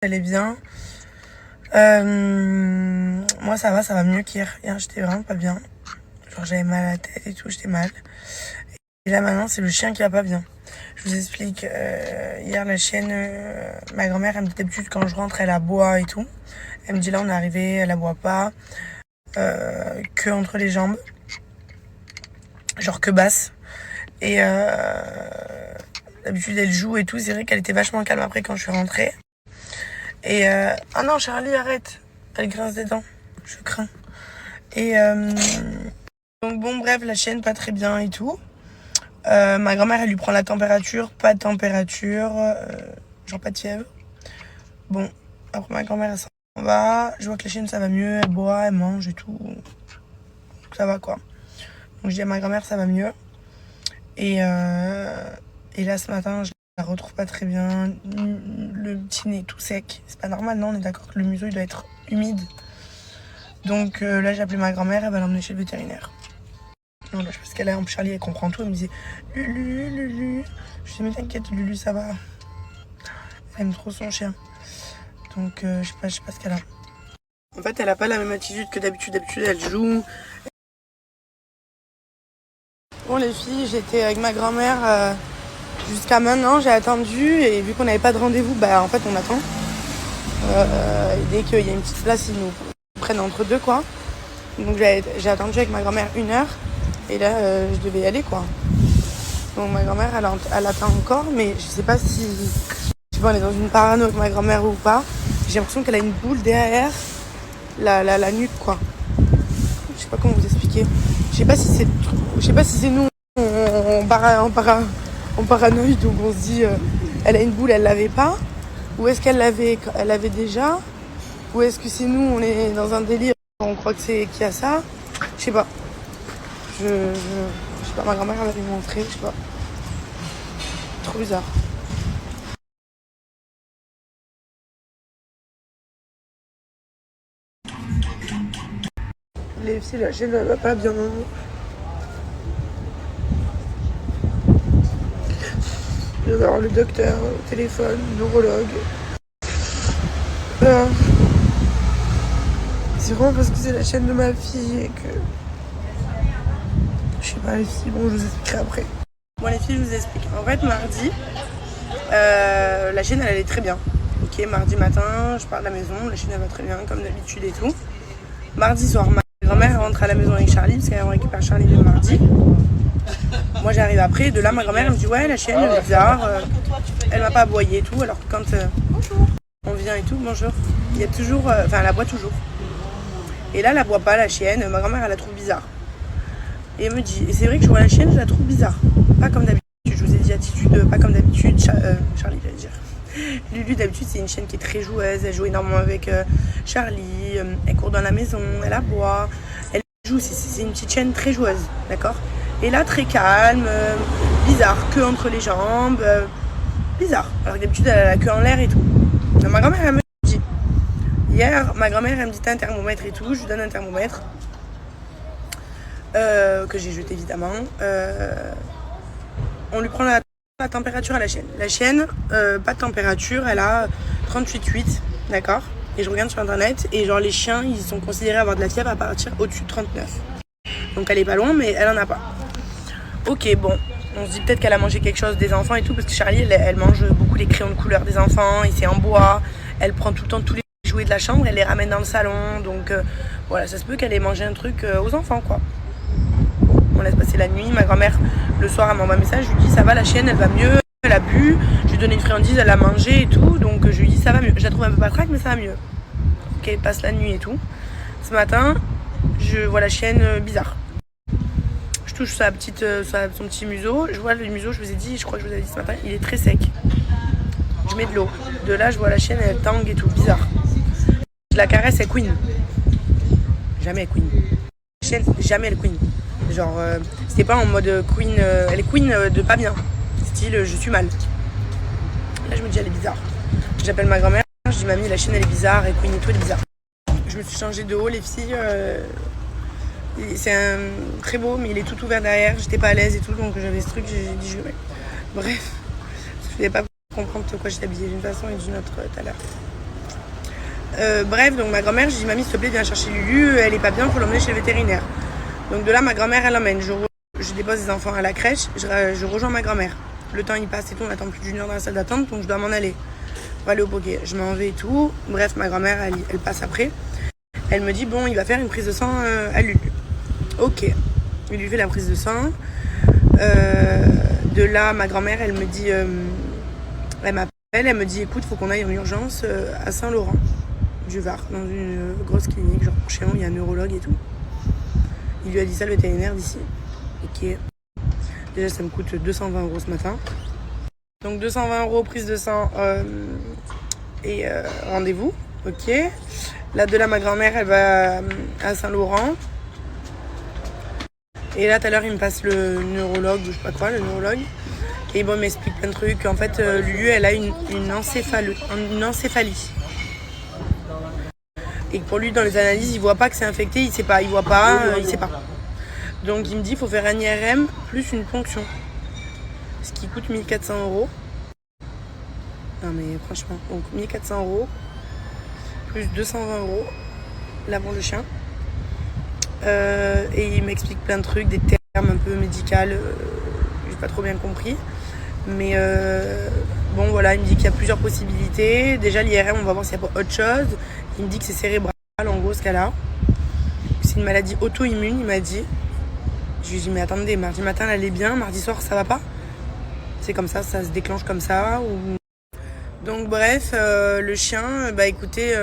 Elle est bien. Moi ça va mieux qu'hier. Hier j'étais vraiment pas bien. Genre j'avais mal à la tête et tout, j'étais mal. Et là maintenant c'est le chien qui va pas bien. Je vous explique. Hier la chienne, ma grand-mère elle me dit d'habitude quand je rentre elle aboie et tout. Elle me dit là on est arrivé, elle aboie pas. Que entre les jambes. Genre que basse. Et d'habitude elle joue et tout. C'est vrai qu'elle était vachement calme après quand je suis rentrée. Et ah non Charlie arrête. Elle grince des dents. Je crains. Et donc bon bref la chienne pas très bien et tout. Ma grand-mère elle lui prend la température. Pas de température. Genre pas de fièvre. Bon après ma grand-mère elle s'en va. Je vois que la chienne ça va mieux. Elle boit, elle mange et tout. Ça va quoi. Donc je dis à ma grand-mère ça va mieux. Et là ce matin je la retrouve pas très bien. Le petit nez tout sec. C'est pas normal non, on est d'accord que le museau il doit être humide. Donc là j'ai appelé ma grand-mère, elle va l'emmener chez le vétérinaire. Non là parce qu'elle est en Charlie, elle comprend tout, elle me disait Lulu, Lulu. Je dis mais t'inquiète Lulu ça va. Elle aime trop son chien. Donc je sais pas ce qu'elle a. En fait elle a pas la même attitude que d'habitude, elle joue. Bon les filles, j'étais avec ma grand-mère jusqu'à maintenant, j'ai attendu et vu qu'on n'avait pas de rendez-vous, bah en fait on attend. Et dès qu'il y a une petite place, ils nous prennent entre deux quoi. Donc j'ai attendu avec ma grand-mère 1 heure et là je devais y aller quoi. Donc ma grand-mère elle attend encore mais je sais pas si on est dans une parano avec ma grand-mère ou pas. J'ai l'impression qu'elle a une boule derrière la nuque quoi. Je sais pas comment vous expliquer. Je sais pas si c'est nous on paranoïde donc on se dit elle a une boule, elle l'avait pas ou est-ce qu'elle l'avait déjà ou est-ce que c'est nous on est dans un délire, on croit que c'est qu'il y a ça. Je sais pas. Je sais pas, ma grand-mère elle m'avait montré, je sais pas. Trop bizarre. Les filles, la chienne elle va pas bien. Je vais avoir le docteur au téléphone, le neurologue. C'est vraiment parce que c'est la chaîne de ma fille et que... Je sais pas les filles, bon je vous expliquerai après. Bon les filles je vous explique. En fait mardi, la chienne elle allait très bien. Ok, mardi matin, je pars de la maison, la chienne elle va très bien comme d'habitude et tout. Mardi soir, ma grand-mère rentre à la maison avec Charlie parce qu'elle récupère Charlie le mardi. Moi j'arrive après, de là ma grand-mère elle me dit ouais la chienne elle est bizarre, elle m'a pas aboyé et tout alors que quand on vient et tout, bonjour, il y a toujours, enfin elle aboie toujours. Et là elle aboie pas la chienne, ma grand-mère elle la trouve bizarre. Et elle me dit, et c'est vrai que je vois la chienne, je la trouve bizarre. Pas comme d'habitude, je vous ai dit attitude, pas comme d'habitude, Charlie j'allais dire. Lulu d'habitude c'est une chienne qui est très joueuse, elle joue énormément avec Charlie, elle court dans la maison, elle aboie, elle joue, c'est une petite chienne très joueuse, d'accord. Et là très calme, bizarre, queue entre les jambes, bizarre. Alors que d'habitude elle a la queue en l'air et tout. Donc, ma grand-mère elle me dit, hier ma grand-mère elle me dit t'as un thermomètre et tout, je lui donne un thermomètre. Que j'ai jeté évidemment. On lui prend la température à la chienne. La chienne, pas de température, elle a 38,8, d'accord. Et je regarde sur internet et genre les chiens ils sont considérés avoir de la fièvre à partir au-dessus de 39. Donc elle est pas loin mais elle en a pas. Ok bon, on se dit peut-être qu'elle a mangé quelque chose des enfants et tout parce que Charlie elle mange beaucoup les crayons de couleur des enfants et c'est en bois. Elle prend tout le temps tous les jouets de la chambre, elle les ramène dans le salon donc voilà ça se peut qu'elle ait mangé un truc aux enfants quoi. On laisse passer la nuit, ma grand-mère le soir elle m'envoie un message, je lui dis ça va la chienne, elle va mieux, elle a bu, je lui ai donné une friandise, elle a mangé et tout, donc je lui dis ça va mieux, je la trouve un peu patraque mais ça va mieux. Ok, elle passe la nuit et tout. Ce matin, je vois la chienne bizarre. Je touche son petit museau, je vois le museau, je vous ai dit, je crois que je vous avais dit ce matin, il est très sec. Je mets de l'eau, de là je vois la chienne, elle tangue et tout, bizarre. Je la caresse, elle couine. Jamais elle couine. La chienne, jamais elle couine. Genre, c'était pas en mode queen, elle est queen de pas bien. Style, je suis mal. Là, je me dis, elle est bizarre. J'appelle ma grand-mère, je dis, mamie, la chienne, elle est bizarre, elle queen et tout, elle est bizarre. Je me suis changée de haut, les filles. C'est un très beau, mais il est tout ouvert derrière. J'étais pas à l'aise et tout, donc j'avais ce truc, j'ai dit, je vais. Bref, je ne vais pas comprendre pourquoi j'étais habillée d'une façon et d'une autre tout à l'heure. Bref, donc ma grand-mère, je dis mamie s'il te plaît viens chercher Lulu, elle est pas bien, faut l'emmener chez le vétérinaire. Donc de là ma grand-mère elle l'emmène, je dépose les enfants à la crèche, je rejoins ma grand-mère. Le temps il passe et tout, on attend plus d'une heure dans la salle d'attente, donc je dois m'en aller. On va aller au poké, je m'en vais et tout. Bref, ma grand-mère elle passe après. Elle me dit bon il va faire une prise de sang à Lulu. Ok, il lui fait la prise de sang. De là ma grand-mère elle me dit, elle m'appelle, elle me dit écoute faut qu'on aille en urgence à Saint-Laurent du Var, dans une grosse clinique, genre pour chien, il y a un neurologue et tout. Il lui a dit ça le vétérinaire d'ici. Ok. Déjà ça me coûte 220 € ce matin. Donc 220 € prise de sang et rendez-vous. Ok. Là de là ma grand-mère elle va à Saint-Laurent. Et là tout à l'heure il me passe le neurologue ou je sais pas quoi, le neurologue. Et bon il m'explique plein de trucs. En fait Lulu elle a une encéphalie. Et pour lui dans les analyses il voit pas que c'est infecté, il sait pas, il voit pas, il sait pas. Donc il me dit qu'il faut faire un IRM plus une ponction. Ce qui coûte 1400 €. Non mais franchement, donc 1400 € plus 220 € là pour le chien. Et il m'explique plein de trucs, des termes un peu médicaux, j'ai pas trop bien compris. Mais bon voilà, il me dit qu'il y a plusieurs possibilités. Déjà l'IRM on va voir s'il n'y a pas autre chose. Il me dit que c'est cérébral en gros ce cas-là. C'est une maladie auto-immune il m'a dit. Je lui dis mais attendez, mardi matin elle allait bien, mardi soir ça va pas. C'est comme ça se déclenche comme ça ou... Donc bref, le chien, bah écoutez,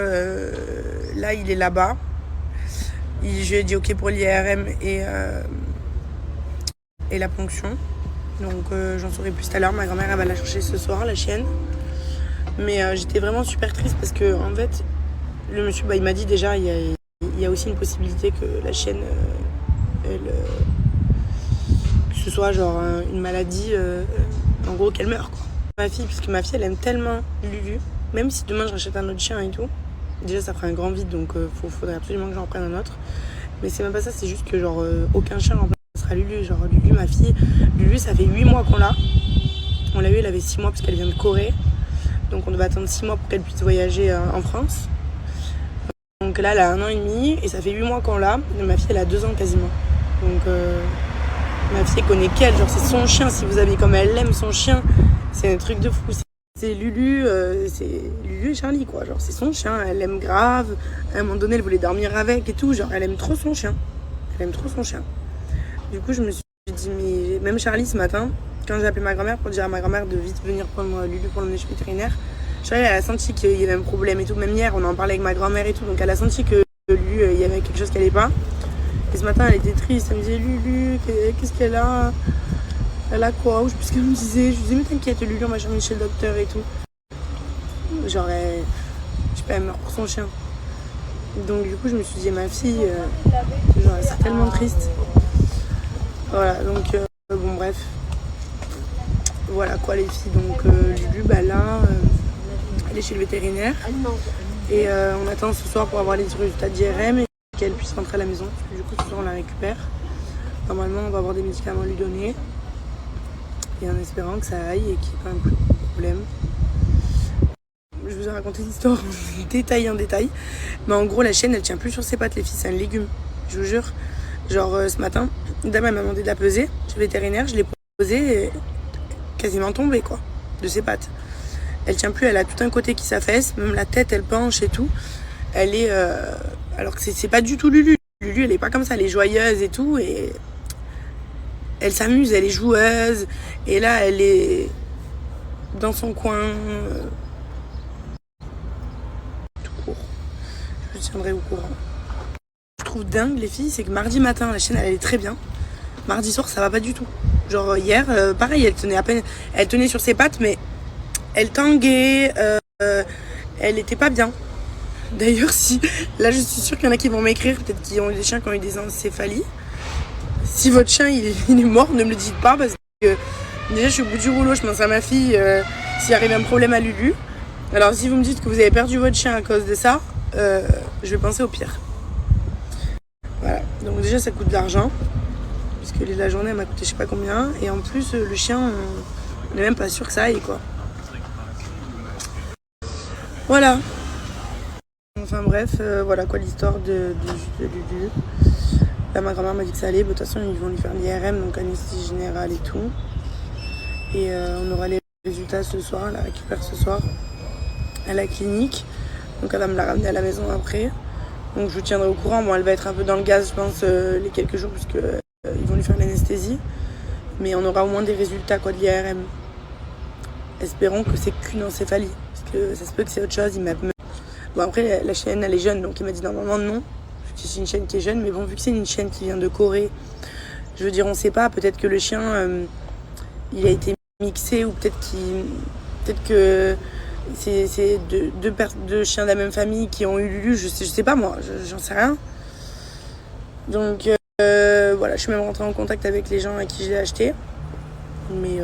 là il est là-bas. Je lui ai dit ok pour l'IRM et la ponction. Donc j'en saurai plus tout à l'heure, ma grand-mère elle va la chercher ce soir, la chienne. Mais j'étais vraiment super triste parce que en fait, le monsieur bah, il m'a dit déjà il y a aussi une possibilité que la chienne, que ce soit genre une maladie, en gros qu'elle meurt quoi. Ma fille, parce que ma fille elle aime tellement Lulu, même si demain je rachète un autre chien et tout, déjà ça fera un grand vide donc faudrait absolument que j'en prenne un autre. Mais c'est même pas ça, c'est juste que genre aucun chien remplacera Lulu. Genre Lulu, ma fille, Lulu ça fait 8 mois qu'on l'a. On l'a eu, elle avait 6 mois parce qu'elle vient de Corée. Donc on devait attendre 6 mois pour qu'elle puisse voyager en France. Donc là elle a 1 an et demi et ça fait 8 mois qu'on l'a. Et ma fille elle a 2 ans quasiment. Donc ma fille elle connaît qu'elle, genre c'est son chien, si vous avez comme elle aime son chien, c'est un truc de fou. C'est Lulu, c'est Lulu et Charlie quoi, genre c'est son chien, elle aime grave. À un moment donné elle voulait dormir avec et tout, genre elle aime trop son chien. Elle aime trop son chien. Du coup je me suis dit mais même Charlie ce matin, quand j'ai appelé ma grand-mère pour dire à ma grand-mère de vite venir prendre Lulu pour l'emmener chez le vétérinaire, Charlie elle a senti qu'il y avait un problème et tout, même hier on en parlait avec ma grand-mère et tout, donc elle a senti que Lulu il y avait quelque chose qui allait pas. Et ce matin elle était triste, elle me disait Lulu, qu'est-ce qu'elle a? Elle a quoi? Ou je sais plus ce qu'elle me disait. Je lui disais mais t'inquiète Lulu, on va chercher chez le docteur et tout. Genre je sais pas, elle meurt pour son chien. Donc du coup je me suis dit ma fille, genre elle serait tellement triste. Voilà donc bon bref. Voilà quoi les filles, donc Lulu bah là elle est chez le vétérinaire. Et on attend ce soir pour avoir les résultats d'IRM et qu'elle puisse rentrer à la maison. Parce que du coup ce soir on la récupère. Normalement on va avoir des médicaments à lui donner. Et en espérant que ça aille et qu'il n'y ait pas un plus gros problème. Je vous ai raconté l'histoire en détail. Mais en gros la chienne elle tient plus sur ses pattes les filles, c'est un légume. Je vous jure. Genre ce matin, une dame elle m'a demandé de la peser. Chez le vétérinaire, je l'ai posée et quasiment tombée quoi, de ses pattes. Elle tient plus, elle a tout un côté qui s'affaisse, même la tête elle penche et tout. Elle est... alors que c'est pas du tout Lulu. Lulu elle est pas comme ça, elle est joyeuse et tout. Et elle s'amuse, elle est joueuse. Et là elle est dans son coin. Tout court. Je tiendrai au courant. Je trouve dingue les filles, c'est que mardi matin la chienne elle allait très bien. Mardi soir ça va pas du tout. Genre hier, pareil, elle tenait à peine... Elle tenait sur ses pattes mais... Elle tanguait, elle était pas bien. D'ailleurs, si là, je suis sûre qu'il y en a qui vont m'écrire, peut-être qui ont des chiens qui ont eu des encéphalies. Si votre chien il est mort, ne me le dites pas parce que déjà, je suis au bout du rouleau. Je pense à ma fille s'il arrive un problème à Lulu. Alors, si vous me dites que vous avez perdu votre chien à cause de ça, je vais penser au pire. Voilà. Donc déjà, ça coûte de l'argent parce que la journée elle m'a coûté je sais pas combien et en plus le chien, on n'est même pas sûr que ça aille quoi. Voilà. Enfin bref, voilà quoi l'histoire de Lulu. Là ma grand-mère m'a dit que ça allait, de toute façon ils vont lui faire l'IRM, donc anesthésie générale et tout. Et on aura les résultats ce soir, elle la récupère ce soir à la clinique. Donc elle va me la ramener à la maison après. Donc je vous tiendrai au courant. Bon, elle va être un peu dans le gaz, je pense, les quelques jours, puisque ils vont lui faire l'anesthésie. Mais on aura au moins des résultats quoi, de l'IRM. Espérons que c'est qu'une encéphalie. Parce que ça se peut que c'est autre chose. Bon, après, la chienne, elle est jeune, donc il m'a dit normalement non. C'est une chienne qui est jeune, mais bon, vu que c'est une chienne qui vient de Corée, je veux dire, on sait pas. Peut-être que le chien, il a été mixé, ou peut-être que c'est deux chiens de la même famille qui ont eu Lulu. Je sais pas moi, j'en sais rien. Donc voilà, je suis même rentrée en contact avec les gens à qui je l'ai acheté. Mais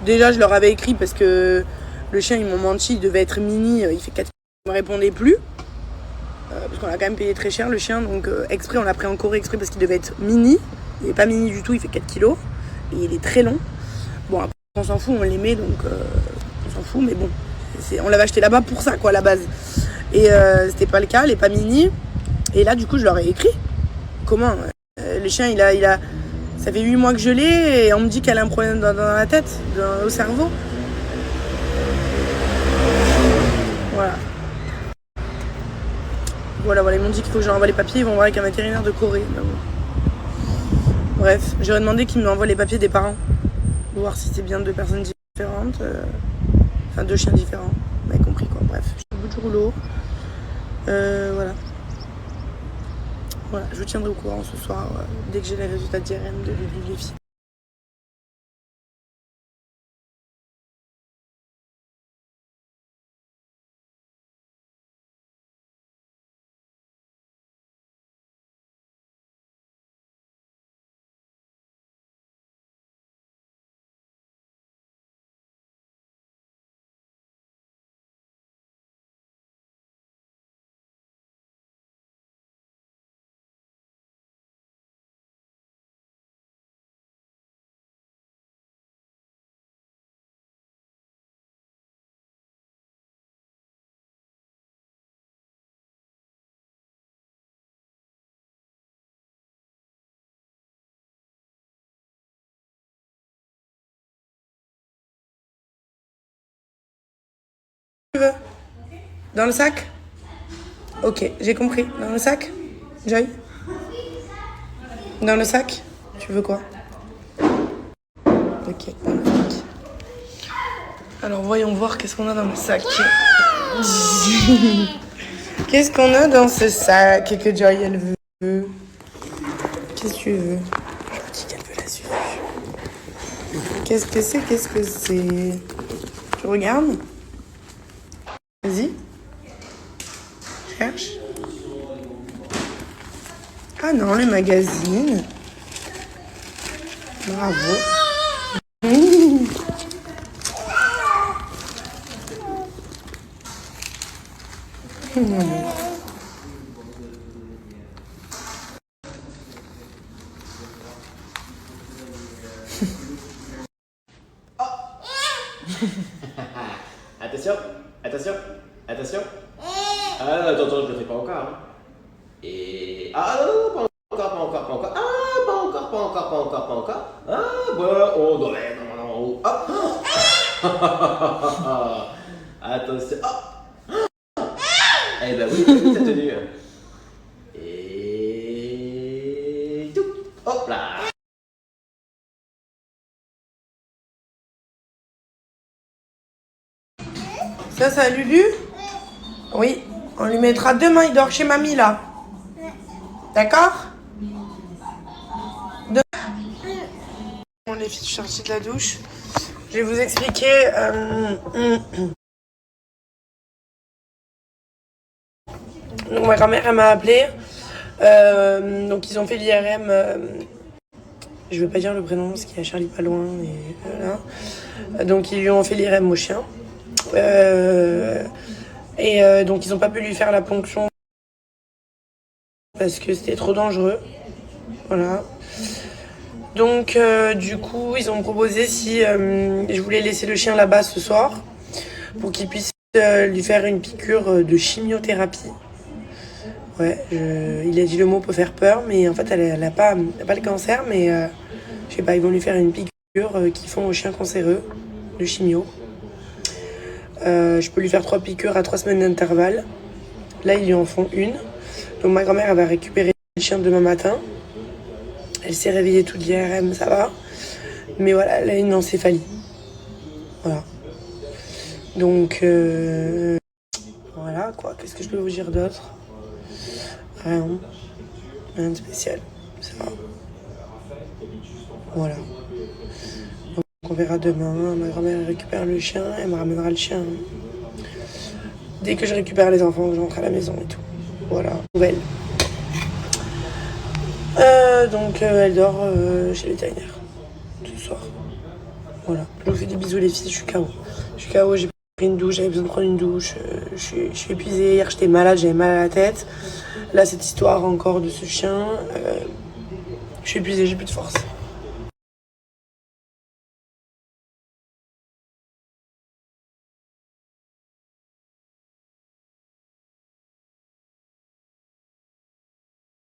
déjà, je leur avais écrit parce que le chien, ils m'ont menti, il devait être mini, il fait 4 kilos, il me répondait plus. Parce qu'on a quand même payé très cher le chien, donc exprès, on l'a pris en Corée exprès parce qu'il devait être mini. Il n'est pas mini du tout, il fait 4 kilos et il est très long. Bon, après, on s'en fout, on l'aimait, donc on s'en fout, mais bon, on l'avait acheté là-bas pour ça, quoi, à la base. Et c'était pas le cas, il est pas mini. Et là, du coup, je leur ai écrit. Comment le chien, il a ça fait 8 mois que je l'ai et on me dit qu'elle a un problème dans la tête, au cerveau. Voilà, ils m'ont dit qu'il faut que j'envoie les papiers, ils vont voir avec un vétérinaire de Corée. Bref, j'aurais demandé qu'ils m'envoient les papiers des parents. Pour voir si c'est bien 2 personnes différentes. Enfin, 2 chiens différents. Vous m'avez compris quoi. Bref, je suis au bout du rouleau. Voilà, je vous tiendrai au courant ce soir dès que j'ai les résultats d'IRM de Lulu les filles. Tu veux dans le sac? Ok, j'ai compris. Dans le sac, Joy? Dans le sac? Tu veux quoi? Ok, dans le sac. Alors voyons voir qu'est-ce qu'on a dans le sac. Qu'est-ce qu'on a dans ce sac que Joy elle veut? Qu'est-ce que tu veux? Je me dis qu'elle veut la suivre. Qu'est-ce que c'est? Tu regardes? Vas-y. Cherche. Ah non, le magazine. Bravo. Attention. Ah, attends, je le fais pas encore. Hein. Et... Ah, non, pas encore. Ah, pas encore. Ah, bah, oh, non, non. Ah. Attention. Oh. Eh ben oui, t'as tenu. Et... tout. Hop là. Ça, c'est à Lulu? Oui. On lui mettra demain, il dort chez mamie là. D'accord? Bon les filles, je suis sortie de la douche. Je vais vous expliquer. Donc ma grand-mère elle m'a appelé. Donc ils ont fait l'IRM. Je vais pas dire le prénom parce qu'il y a Charlie pas loin. Et voilà. Donc ils lui ont fait l'IRM au chien. Donc ils n'ont pas pu lui faire la ponction parce que c'était trop dangereux. Voilà. Donc du coup ils ont proposé si je voulais laisser le chien là-bas ce soir pour qu'il puisse lui faire une piqûre de chimiothérapie. Ouais, il a dit le mot peut faire peur, mais en fait elle a pas le cancer, mais je sais pas, ils vont lui faire une piqûre qu'ils font aux chiens cancéreux de chimio. Je peux lui faire 3 piqûres à 3 semaines d'intervalle. Là ils lui en font une. Donc ma grand-mère elle va récupérer le chien demain matin. Elle s'est réveillée toute l'IRM, ça va. Mais voilà, elle a une encéphalie. Voilà. Donc voilà quoi, qu'est-ce que je peux vous dire d'autre? Rien de spécial, ça va. Voilà. Donc on verra demain, ma grand-mère récupère le chien, elle me ramènera le chien dès que je récupère les enfants, que je rentre à la maison et tout. Voilà, nouvelle. Donc elle dort chez le vétérinaire ce soir. Voilà, je vous fais des bisous les filles, je suis KO. J'ai pris une douche, j'avais besoin de prendre une douche, je suis épuisée, hier j'étais malade, j'avais mal à la tête. Là cette histoire encore de ce chien, je suis épuisée, j'ai plus de force.